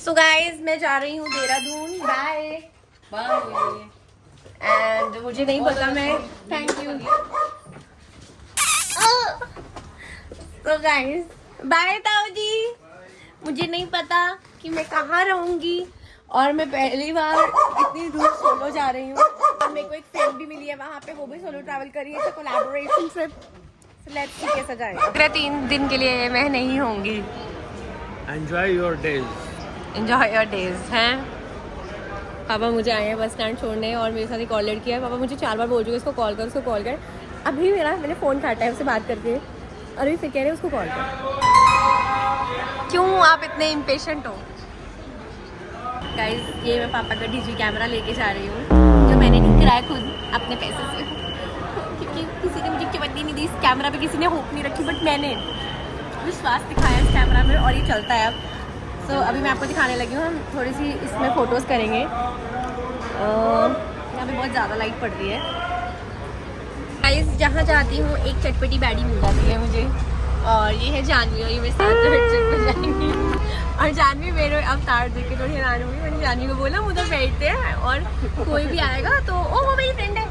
So guys मैं जा रही हूँ देहरादून। Bye bye. एंड मुझे नहीं पता मैं thank you. So guys bye ताऊ जी। मुझे नहीं पता कि मैं कहाँ रहूंगी और मैं पहली बार इतनी दूर सोलो जा रही हूँ और मेरे को एक फ्रेंड भी मिली है वहाँ पे, वो भी सोलो ट्रैवल कर रही है। तो कोलैबोरेशन ट्रिप। लेट्स सी कैसा जाएगा। अगले 3 दिन के लिए मैं नहीं होंगी। Enjoy your days. Enjoy your days हैं। पापा मुझे आए हैं बस स्टैंड छोड़ने और मेरे साथ एक और लड़की है। पापा मुझे 4 बार बोल चुके उसको कॉल कर, उसको कॉल कर। अभी मैंने फ़ोन काटा है उससे बात करके और अभी फिर कह रहे उसको कॉल कर। क्यों आप इतने इम्पेशेंट हो? गाइस ये मैं पापा का डीजी कैमरा लेके जा रही हूँ जो मैंने ठीक कराया खुद अपने पैसे से, क्योंकि किसी ने मुझे चवन्नी नहीं दी इस कैमरा पे, किसी ने होप नहीं रखी, बट मैंने विश्वास दिखाया इस कैमरा में और ये चलता है अब। तो अभी मैं आपको दिखाने लगी हूँ। हम थोड़ी सी इसमें फ़ोटोज़ करेंगे। यहाँ पे बहुत ज़्यादा लाइट पड़ रही है। गाइस जहाँ जाती हूँ एक चटपटी बैडी मिल जाती है मुझे, और ये है जानवी और ये मेरे साथ में जाएंगी। और जानवी मेरे अवतार देख के थोड़ी हैरान होगी। मैंने जानवी को बोला मुझे बैठते हैं और कोई भी आएगा तो वो मेरी फ्रेंड है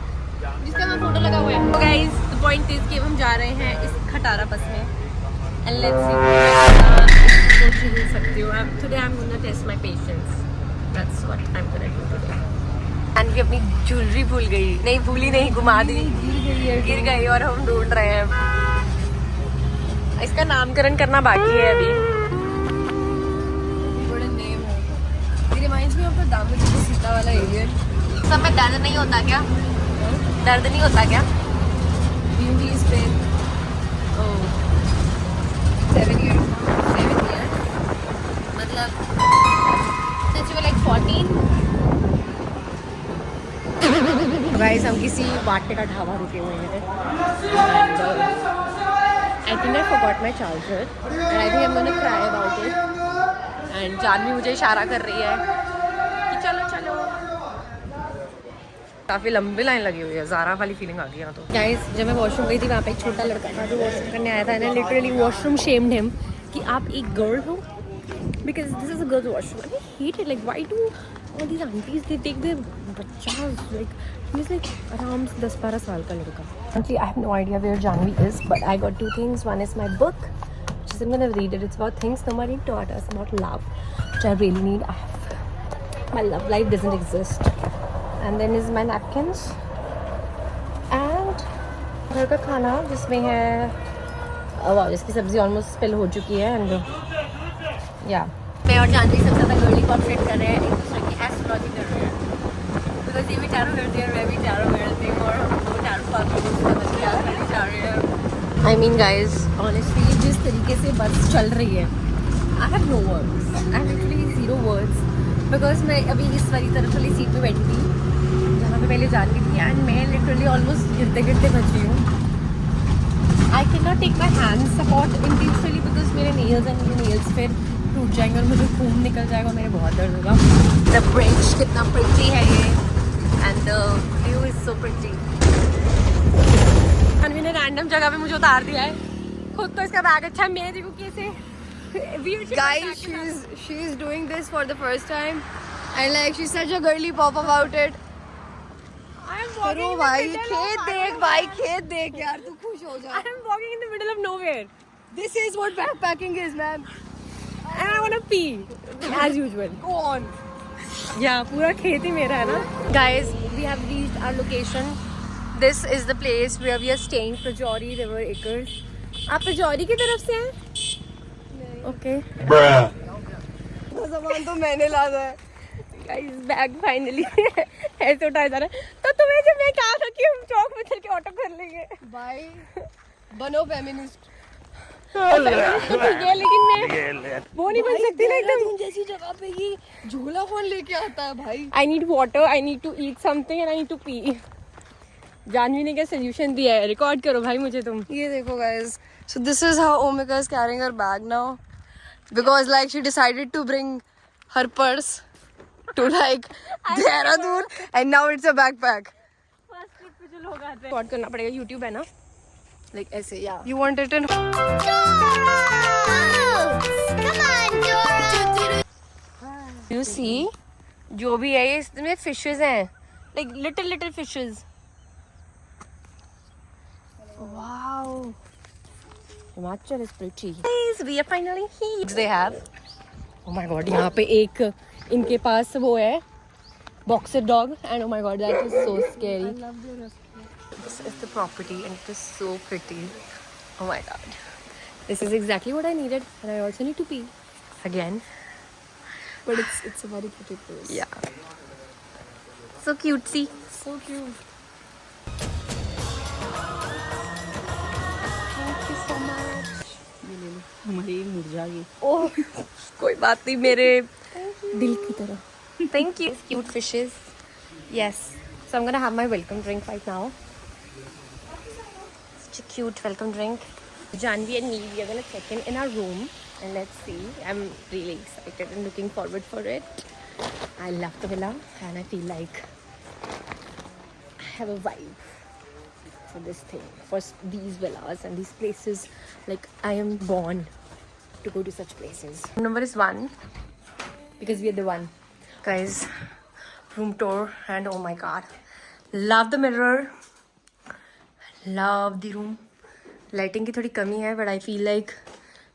जिसका मैं फोटो लगा हुआ है। तो गाइस द पॉइंट इज कि हम जा रहे हैं इस खटारा बस में। एंड लेट्स सी बोल सकती हूँ। Today I am gonna test my patience. That's what I am gonna do today. Jahnavi अपनी ज्वेलरी भूल गई। नहीं भूली नहीं, घुमा दी, गिर गई और हम ढूंढ रहे हैं। इसका नामकरण करना बाकी है अभी। बड़ा नेम है। ये reminds me of the Damodar Sita वाला एलियन। सब में दर्द नहीं होता क्या? दर्द नहीं होता क्या? Beauty is pain. Oh 7 years मतलब since you were like 14। Guys हम किसी बाटे का ढाबा रुके हुए हैं। I think I forgot my charger and I think I'm gonna cry about it। And Janvi मुझे इशारा कर रही है कि चलो चलो। काफ़ी लंबी लाइन लगी हुई है। ज़ारा वाली फीलिंग आ गई यहाँ तो। गाइस जब मैं वॉशरूम गई थी वहाँ पे एक छोटा लड़का था जो वॉशरूम करने आया था ना। लिटरली वॉशरूम शेम्ड हिम कि आप एक गर्ल हो, because this is a girl's washroom and I hate it। Like why do all these aunties they take their bachas, like he's like around 10-12 साल का लड़का। Actually I have no idea where Janvi is, but I got 2 things. One is my book which is I'm gonna read it. It's about things nobody taught us about love which I really need. My love life doesn't exist। And then is my napkins and घर का खाना जिसमें है वाह इसकी सब्जी almost spill हो चुकी है। एंड या मैं और जानवी सबसे ज़्यादा गर्ली कॉपरेट कर रहे हैं, एक दूसरे की एस्ट्रोलॉजी कर रहे हैं। बिकॉज ये भी टैरो करती है और मैं भी टैरो करती हूँ और हम दो टैरो करने जा रहे हैं। आई मीन गाइज ऑनेस्टली जिस तरीके से बस चल रही है I have no words. I have literally 0 words. Because मैं अभी इस वाली तरफ वाली सीट पे बैठी थी जहाँ पे पहले जानवी थी एंड मैं लिटरली ऑलमोस्ट गिरते गिरते बची हूँ। I can not take my hands support individually because मेरे नेल्स एंड मेरे नेल्स फिर टूट जाएंगे और मुझे खून निकल जाएगा, मेरे बहुत दर्द होगा। द ब्रिज कितना प्रिटी है ये and the view is so pretty. Anvi ने रैंडम जगह पे मुझे उतार दिया है। खुद तो इसका बैग अच्छा है, मैं देखो कैसे। Guys, she's doing this for the first time and like she's such a girly pop about it। करो भाई, खेत देख भाई, खेत देख यार, तू खुश हो जा। I am walking in the middle of nowhere। This is what backpacking is, man। And I wanna pee as usual। Go on। Yeah, पूरा खेत ही मेरा है ना। Guys, we have reached our location। This is the place where we are staying, Prajori River Acres। आप प्रजौरी की तरफ से हैं? Okay। सामान तो मैंने लाना है। Guys, बैग फाइनली ऐसे उठाया जा रहा है। तो तुम्हें जब मैं कहा था कि हम चौक में चल के ऑटो कर लेंगे। भाई बनो फेमिनिस्ट। तो ठीक है लेकिन मैं वो नहीं बन सकती ना एकदम जैसी जगह पे ये झूला कौन लेके आता है भाई। I need water, I need to eat something and I need to pee। Janvi ने क्या सोल्यूशन दिया है, रिकॉर्ड करो भाई मुझे तुम। ये देखो guys, so this is how Omika is carrying her bag now because like she decided to bring her purse to like Dehradun and now it's a backpack। First trip पे जो लोग आते हैं रिकॉर्ड करना पड़ेगा, YouTube है ना, like ऐसे। या You want it in Come on, Dora! You see, जो भी है ये इसमें fishes हैं, like little fishes. Wow. Himachal is pretty. Guys, we are finally here. They have. Oh my God, यहाँ पे एक इनके पास वो है boxer dog, and oh my God, that is so scary. I love the This is the property, and it is so pretty. Oh my God, this is exactly what I needed, and I also need to pee again. But it's a very pretty place. Yeah. So cutesy. So cute. Thank you so much. हमारी मुरझा गई. Oh, कोई बात नहीं मेरे दिल की तरह. Thank you. Cute fishes. Yes. So I'm gonna have my welcome drink right now. Such a cute welcome drink. Janvi and me, we are gonna check in our room and let's see. I'm really excited and looking forward for it. I love the villa and I feel like I have a vibe for this thing, for these villas and these places. Like I am born to go to such places. Number is 1 because we are the one. Guys, room tour and oh my God, love the mirror, love the room. Lighting की थोड़ी कमी है, but I feel like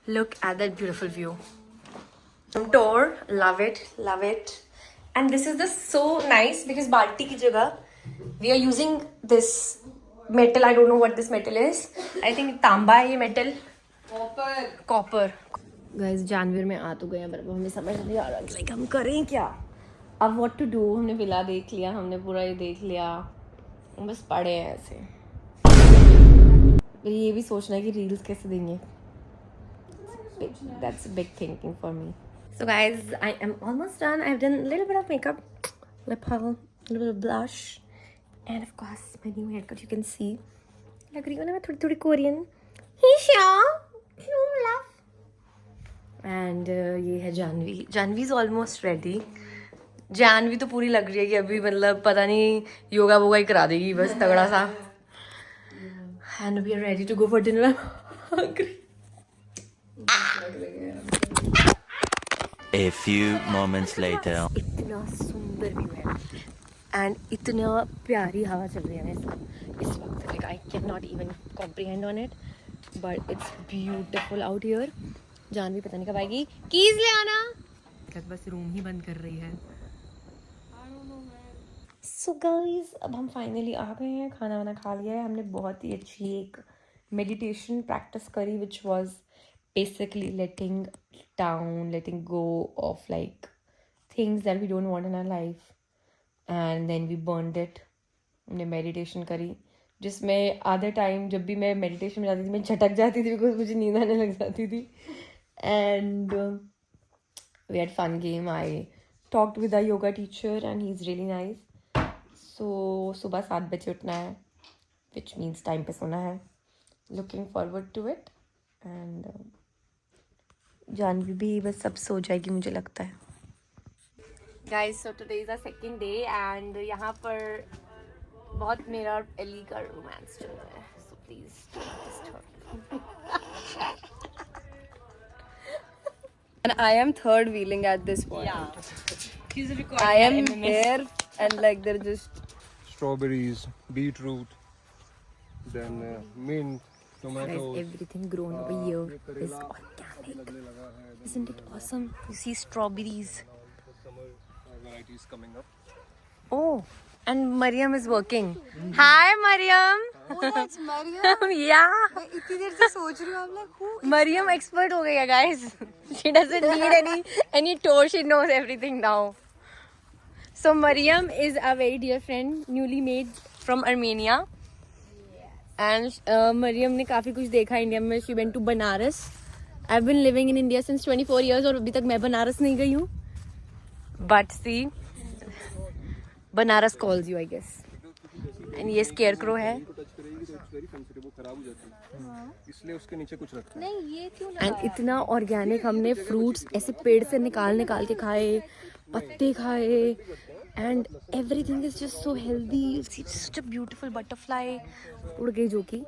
look at that beautiful view. Room tour, love it. And this is just so nice because balti की जगह we are using this metal. I don't know what this metal is. I think तांबा है ये metal. Copper. Guys, जानवीर में आ तो गए हैं पर हमें समझ नहीं आ रहा like हम करें क्या. अब what to do. हमने विला देख लिया, हमने पूरा ये देख लिया, हम बस पड़े हैं ऐसे. ये भी सोचना है कि रील्स कैसे देंगे. That's a big thinking for me. So guys, I am almost done. I've done a little bit of makeup, lip pearl, a little bit of blush, and of course my new haircut. You can see. लग रही हूँ ना मैं थोड़ी Korean. Hisha, you love. And ये है Janvi. Janvi is almost ready. Janvi तो पूरी लग रही है कि अभी मतलब पता नहीं योगा वोगा ही करा देगी बस तगड़ा सा. And we are ready to go for dinner. I'm hungry. A few moments later. इतना सुंदर व्यू है and इतना प्यारी हवा चल रही है ना इस वक्त. Like I cannot even comprehend on it, but it's beautiful out here. Janvi पता नहीं कब आएगी. कीज ले आना. बस रूम ही बंद कर रही है. So guys, अब हम फाइनली आ गए हैं. खाना वाना खा लिया है हमने. बहुत ही अच्छी एक मेडिटेशन प्रैक्टिस करी which was basically letting go of like things that we don't want in our life, and then we burned it. हमने मेडिटेशन करी जिसमें आधे टाइम जब भी मैं मेडिटेशन में जाती थी मैं झटक जाती थी बिकॉज मुझे नींद आने लग जाती थी. And we had fun game. I talked with our yoga teacher and he's really nice. So सुबह 7 बजे उठना है which means time पे सोना है. Looking forward to it. And Janvi भी बस सब सो जाएगी मुझे लगता है. Guys, so today is our second day and यहाँ पर बहुत मेरा और एली का रोमांस चल रहा है. So please disturb. And I am third wheeling at this point. Yeah. I am here and like they're just strawberries, beetroot, then mint, Guys, tomatoes. everything grown over here is organic. Isn't it awesome? You see strawberries. Summer varieties coming up. Oh, and Mariam is working. Hi, Mariam. oh that's Mariam. Yeah. मैं इतनी देर से सोच रही हूँ I'm like who. Mariam expert हो गई है, guys. She doesn't need any tour. She knows everything now. So Mariam is a very dear friend, newly made from Armenia. And Mariam ने काफ़ी कुछ देखा इंडिया में. She went to Banaras. I've been living in India since 24 years और अभी तक मैं बनारस नहीं गई हूँ. But see, Banaras calls you, I guess. And ये scarecrow है. इसलिए उसके नीचे कुछ रखा है. नहीं ये क्यों And इतना ऑर्गेनिक. हमने फ्रूट्स ऐसे पेड़ से निकाल के खाए, पत्ते खाए, and everything is just so healthy. You see such a beautiful butterfly. उड़ गई जो कि,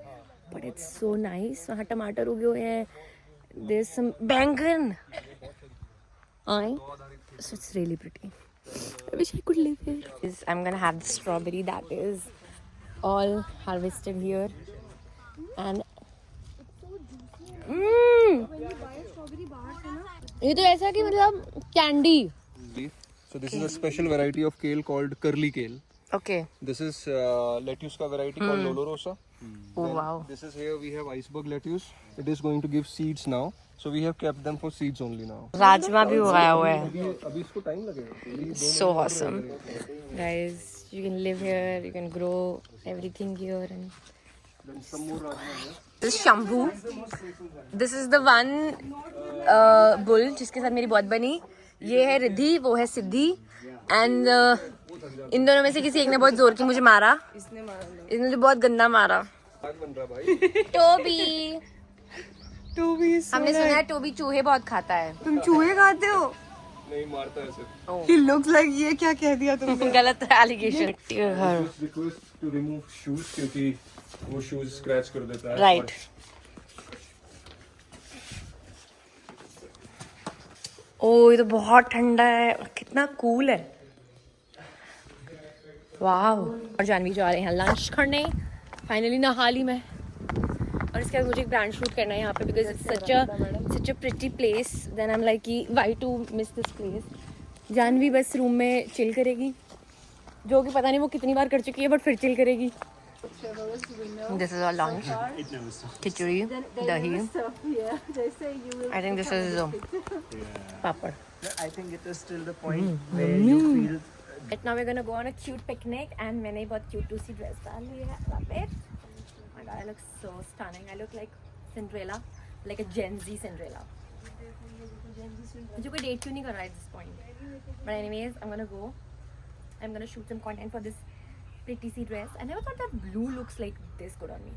but it's so nice. वहाँ टमाटर उगे हुए हैं. There's some बैंगन. आए So it's really pretty. I wish I could live here. I'm gonna have the strawberry that is all harvested here, and ये तो ऐसा कि मतलब candy. So this is a special variety of kale called curly kale. Okay. This is lettuce ka variety called Olorosa. Oh wow. This is here we have iceberg lettuce. It is going to give seeds now. So we have kept them for seeds only now. Rajma भी उगाया हुआ है. अभी इसको time लगेगा. So awesome. Guys, you can live here, you can grow everything here, and this is Shambhu. This is the one bull जिसके साथ मेरी बहुत बनी. ये है रिद्धि, वो है सिद्धि, and इन दोनों में से किसी एक ने बहुत जोर की मुझे मारा. इसने मुझे बहुत गंदा मारा. टोबी. हमने सुना है टोबी चूहे बहुत खाता है. तुम चूहे खाते हो? नहीं मारता है सिर्फ. He looks like ये क्या कह दिया तुमने? गलत allegation. Request to remove shoes क्योंकि वो shoes scratch कर देता है. राइट. ओ ये तो बहुत ठंडा है. कितना कूल है. वाह. और जानवी जा रहे हैं लंच करने. फाइनली नहा ली मैं. और इसके बाद मुझे एक ब्रांड शूट करना है यहाँ पे because it's such a pretty place. Then I am like कि why to miss this place. Janvi बस रूम में चिल करेगी, जो कि पता नहीं वो कितनी बार कर चुकी है, बट फिर चिल करेगी. This is our lunch. Khichdi, dahi. I think this is papad. I think it is still the point where you feel. Right now we're gonna go on a cute picnic and मैंने बहुत cute सी dress डाल ली है. Love it. Oh my God, I look so stunning. I look like Cinderella, like a Gen Z Cinderella. मुझे कोई date क्यों नहीं कर रहा है at this point? But anyways, I'm gonna go. I'm gonna shoot some content for this pretty C dress. I never thought that blue looks like this good on me.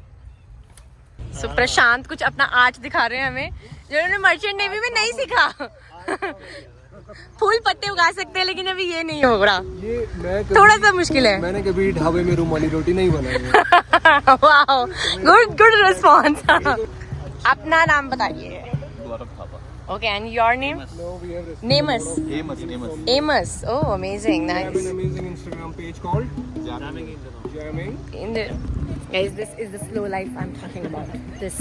So प्रशांत कुछ अपना art दिखा रहे हैं हमें, जो उन्होंने merchant navy में नहीं सीखा. फूल पत्ते उगा सकते हैं लेकिन अभी ये नहीं हो रहा. ये मैं थोड़ा सा मुश्किल है. मैंने कभी ढाबे में रुमाली रोटी नहीं बनाई है. Wow, good response. अपना नाम बताइए. Okay, and your name? नेमस. Amos. Oh, amazing, We have nice. an amazing Instagram page called Jamming. Guys, this is the slow life I'm talking about. This.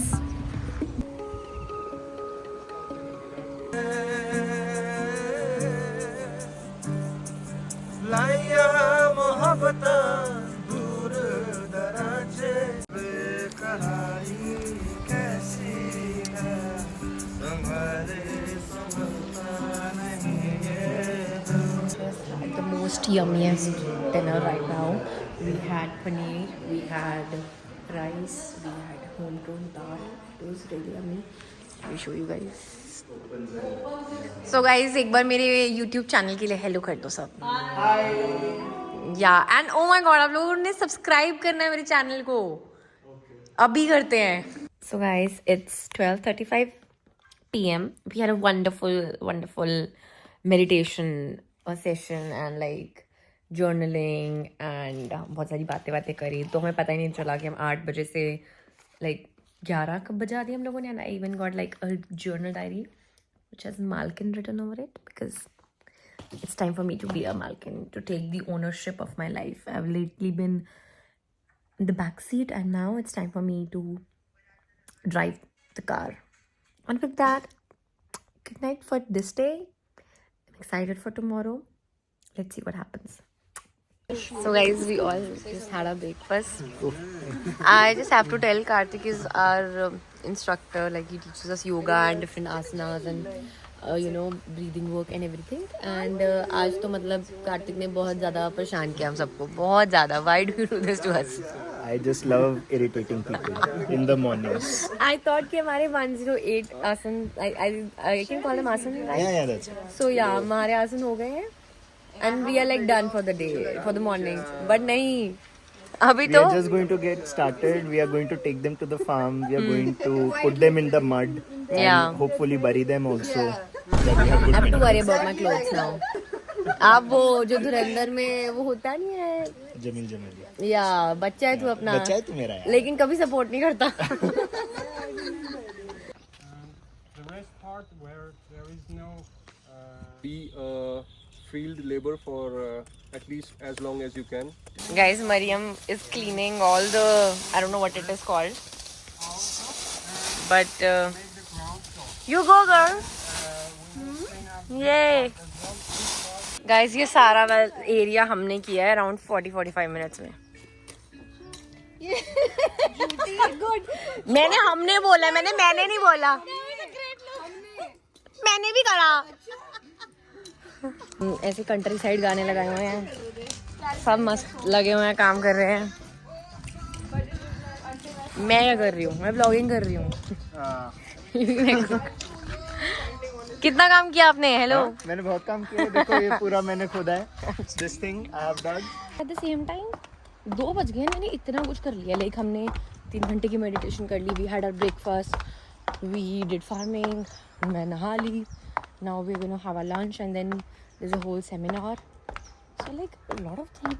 The most yummiest dinner right now. We had paneer, we had rice, we had homegrown dal. It was really yummy. Let me show you guys. So guys, एक बार मेरे YouTube channel के लिए hello कर दो सब. या and oh my God, आप लोगों ने सब्सक्राइब करना है मेरे चैनल को. अभी करते हैं. So guys, it's 12:35 p.m. We had a wonderful meditation session and like journaling and बहुत सारी बातें करी. तो हमें पता ही नहीं चला कि हम 8 बजे से like 11 कब बजा दिए हम लोगों ने. And I even got like a journal diary which has Malkin written over it because it's time for me to be a Malkin, to take the ownership of my life. I've lately been in the back seat and now it's time for me to drive the car. And with that, good night for this day. I'm excited for tomorrow. Let's see what happens. So guys, we all just had our breakfast. I just have to tell Karthik is our instructor. Like he teaches us yoga and different asanas and you know breathing work and everything. And आज तो मतलब कार्तिक ने बहुत ज़्यादा परेशान किया हम सबको, बहुत ज़्यादा. Why do you do this to us? I just love irritating people in the mornings. I thought कि हमारे 108 आसन, I can call them आसन, right? Yeah, that's it. So yeah, हमारे आसन हो गए हैं. And we are like done for the day, for the morning. But नहीं, अभी We तो are just going to get started. We are going to take them to the farm. We are going to put them in the mud and Yeah. hopefully bury them also. Then we have good I have to memories. worry about my clothes now. आप वो जो धुरंधर में वो होता नहीं है, Jamil Jamali. या बच्चा है तू अपना, बच्चा है तू मेरा यार. लेकिन कभी सपोर्ट नहीं करता. The rest part where there is no be field labor for at least as long as you can. Guys, Mariam is cleaning all the, I don't know what it is called, but you go girl. Yay. Guys, ये सारा area हमने किया है around 40-45 minutes में. मैंने हमने बोला, मैंने नहीं बोला, मैंने भी करा. ऐसे कंट्री साइड गाने लगाए हुए हैं, सब मस्त लगे हुए हैं, काम कर रहे हैं. मैं क्या कर रही हूँ, मैं ब्लॉगिंग कर रही हूँ. कितना काम किया आपने? हेलो. मैंने बहुत काम किया है. देखो ये पूरा मैंने खुदा है. This thing I have done. At the same time 2 बज गए, मैंने इतना कुछ कर लिया. लाइक हमने 3 घंटे की मेडिटेशन कर ली. We had our breakfast, we did farming, मैं नहा ली. Now we are gonna have a lunch and then there is a whole seminar. So like a lot of things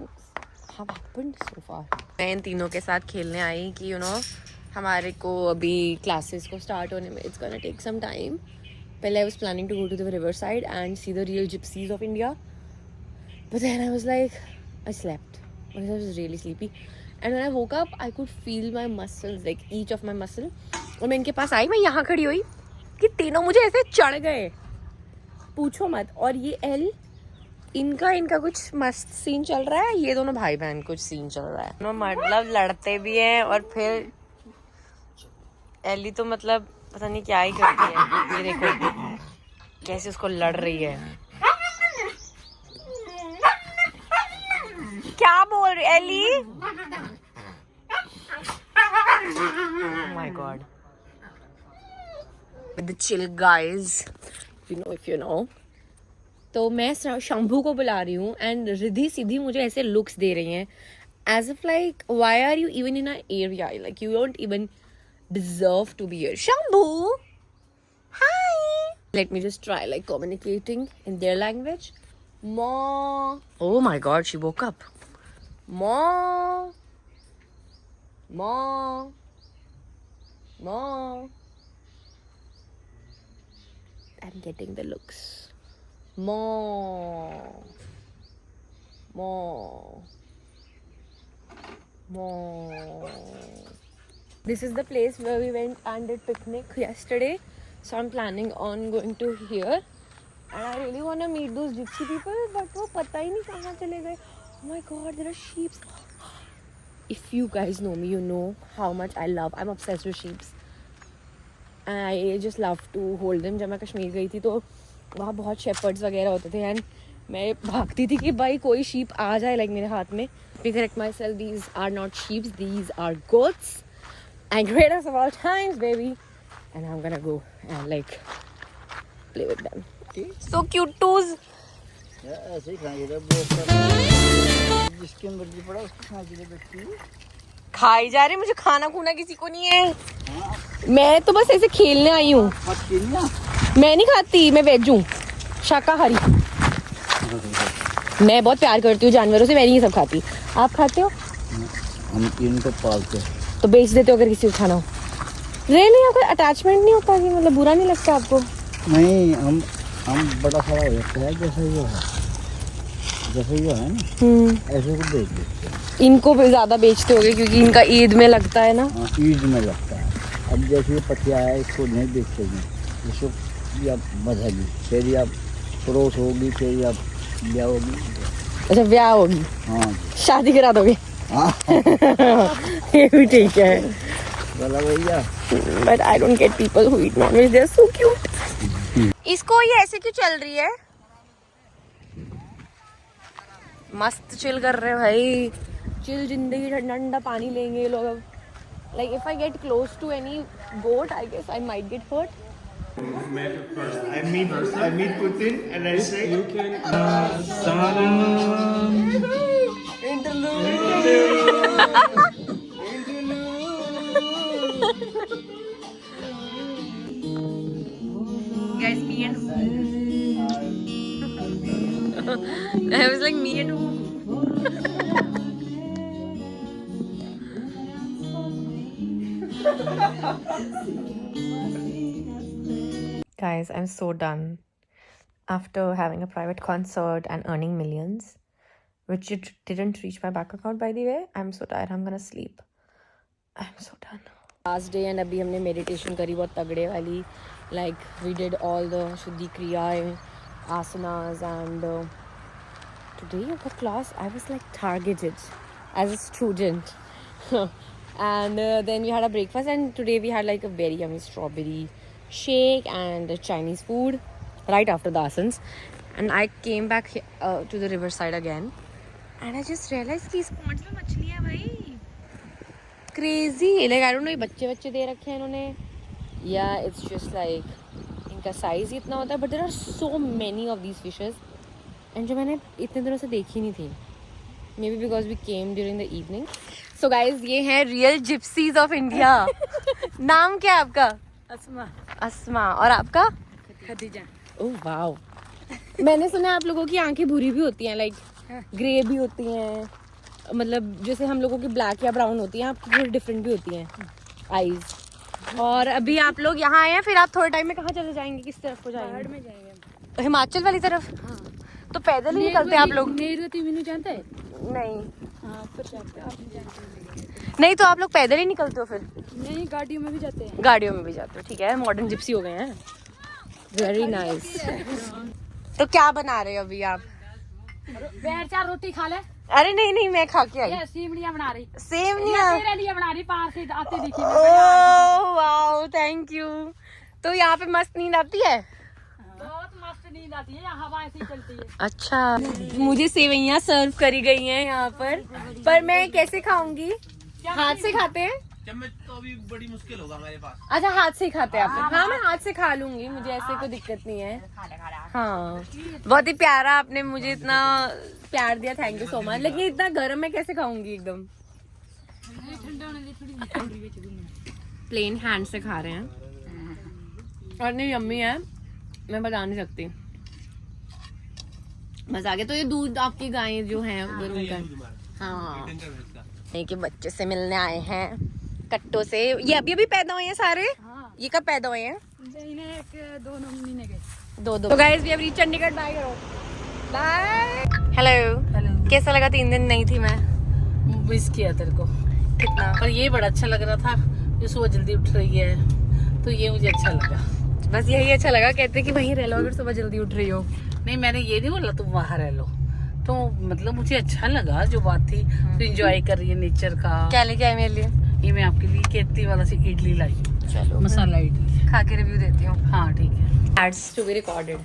have happened so far. मैं इन तीनों के साथ खेलने आई कि हमारे को अभी क्लासेस को स्टार्ट होने में it's gonna take some time. पहले I was planning to go to the riverside and see the real gypsies of India, but then I was like, I slept because I was really sleepy, and when I woke up I could feel my muscles, like each of my muscle. और मैं इनके पास आई, मैं यहाँ खड़ी हुई कि तीनों मुझे ऐसे चढ़ गए, पूछो मत. और ये एल, इनका कुछ मस्त सीन चल रहा है. ये दोनों भाई बहन कुछ सीन चल रहा है. मतलब लड़ते भी हैं और फिर एली तो मतलब पता नहीं क्या ही करती है. ये देखो कैसे उसको लड़ रही है. क्या बोल रही Ellie? My god. The chill guys, you know if you know. तो मैं शंभू को बुला रही हूँ एंड रिद्धि सीधी मुझे ऐसे लुक्स दे रही हैं as if like why are you even in a area, like you don't even deserve to be here. Shambhu, hi. Let me just try like communicating in their language. Ma. Oh my god, she woke up. Ma. Ma. Ma. I'm getting the looks. Ma. Ma. Ma. This is the place where we went and did picnic yesterday. So I'm planning on going to here. And I really want to meet those gypsy people. But वो पता ही नहीं कहाँ चले गए. Oh my god, there are sheep. If you guys know me, you know how much I love. I'm obsessed with sheep. And I just love to hold them. जब मैं कश्मीर गई थी तो वहाँ बहुत shepherds वगैरह होते थे. And मैं भागती थी कि भाई कोई sheep आ जाए like मेरे हाथ में. Let me correct myself. These are not sheep. These are goats. And greatest of all times, baby. And I'm gonna go and like play with them. So cute toes. ऐसे ही खाएंगे जिसके मर्जी पड़ा उसको खाएंगे बच्ची. खाई जा रहे, मुझे खाना खूना किसी को नहीं है. मैं तो बस ऐसे खेलने आई हूँ. मैं नहीं खाती, मैं वेज हूँ, शाकाहारी. मैं बहुत प्यार करती हूँ जानवरों से, मैं नहीं ये सब खाती. आप खाते हो? हम इनको पालते हैं. तो बेच देते हो अगर किसी को खाना हो. रियली आपका अटैचमेंट नहीं होता कि मतलब बुरा नहीं लगता आपको? नहीं, हम बड़ा सारा हो जाता है जैसे ये है ना, ऐसे को बेच देते हैं. इनको भी ज्यादा बेचते होगे क्योंकि इनका ईद में लगता है ना. ईद में लगता है. अब जैसे ये पतिया है इसको नहीं बेचते हैं, इसको आप बधाई फिर आप पड़ोस होगी, फिर आप ब्याह होगी. अच्छा ब्याह होगी. हाँ, शादी करा दोगे? हाँ. ये भी ठीक है. बोला भैया. But I don't get people who eat non-veg. They're so cute. इसको ये ऐसे क्यों चल रही है? मस्त चिल कर रहे हो भाई. चिल जिंदगी. ठंडा ठंडा पानी लेंगे ये लोग अब. Like if I get close to any goat, I guess I might get hurt. I meet Putin and I say You can Guys, me and who? I was like, me and who? Guys, I'm so done. after having a private concert and earning millions, which it didn't reach my bank account, by the way. I'm so tired. I'm gonna sleep. I'm so done. Last day and अभी हमने meditation करी बहुत तगड़े वाली. Like we did all the शुद्धि क्रियाएं, asanas, and today at the class I was like targeted as a student. And then we had a breakfast, and today we had like a very yummy strawberry shake and Chinese food right after the asanas. And I came back to the riverside again, and I just realized कि इस pond में मछली है भाई. Crazy. Like I don't know, ये बच्चे दे रखे हैं इन्होंने, yeah, it's just like इनका size ही इतना होता है, but there are so many of these fishes, and जो मैंने इतने दिनों से देखी नहीं थी. Maybe because we came during the evening. So guys, ये हैं real gypsies of India. नाम क्या है आपका? अस्मा. और आपका? खदीजा. Oh wow. मैंने सुना है आप लोगों की आंखें भूरी भी होती हैं, लाइक ग्रे भी होती हैं, मतलब जैसे हम लोगों की ब्लैक या ब्राउन होती हैं, आपकी थोड़ी डिफरेंट भी होती हैं आईज. और अभी आप लोग यहाँ आए हैं, फिर आप थोड़े टाइम में कहाँ चले जाएंगे? किस तरफ को जाएंगे? पहाड़ में जाएंगे. हिमाचल वाली तरफ? हाँ. तो पैदल ही निकलते हैं आप लोग? जानते हैं? नहीं. हाँ, नहीं तो आप लोग पैदल ही निकलते हो फिर? नहीं, गाड़ियों में भी जाते हैं. गाड़ियों में भी जाते हो, ठीक है. मॉडर्न जिप्सी हो गए हैं. Very nice. तो क्या बना रहे हो अभी आप? 4 रोटी खा ले. अरे नहीं, मैं खा के आई. ये सेवनियां बना रही. सेवनियां तेरे लिए बना रही, पार से आती दिखी. Oh wow, thank you. तो यहाँ पे मस्त नींद आती है? बहुत मस्त नींद आती है, यहाँ हवा ऐसी चलती है. अच्छा, मुझे सेवइयां सर्व करी गई हैं यहाँ पर मैं कैसे खाऊंगी? हाथ से खाते हैं? चम्मच तो अभी बड़ी मुश्किल होगा हमारे पास. अच्छा, हाथ से ही खाते हैं आप लोग? हाँ, मैं हाथ से खा लूंगी, मुझे ऐसे कोई दिक्कत नहीं है. हाँ, बहुत ही प्यारा, आपने मुझे इतना प्यार दिया, थैंक यू सो मच. लेकिन इतना गर्म में कैसे खाऊंगी? एकदम प्लेन हैंड से खा रहे हैं और नहीं यम्मी है, मैं बता नहीं सकती. बस आगे तो ये दूध आपकी गायें जो हैं उधर उनका. हाँ, नहीं कि बच्चे से मिलने आए हैं कट्टों से. ये अभी पैदा हुए हैं सारे? हाँ. ये कब पैदा हुए हैं? इन्हें 2 महीने गए. 2. तो guys we have reached Chandigarh. Bye करो. बाय. हेलो. कैसा लगा? 3 दिन नहीं थी मैं. मिस किया तेरे को कितना. पर ये बड़ा अच्छा लग रहा था, ये सुबह जल्दी उठ रही है तो ये मुझे अच्छा लगा. बस यही अच्छा लगा. कहते कि वहीं रह लो अगर सुबह जल्दी उठ रही हो. नहीं, मैंने ये नहीं बोला तुम वहाँ रह लो, तो मतलब मुझे अच्छा लगा जो बात थी. तो एंजॉय कर रही है नेचर का. क्या लेके आई मेरे लिए? ये मैं आपके लिए केतली वाला से इडली लाई. चलो, मसाला इडली खा के रिव्यू देती हूँ. हाँ ठीक है. Ads to be recorded.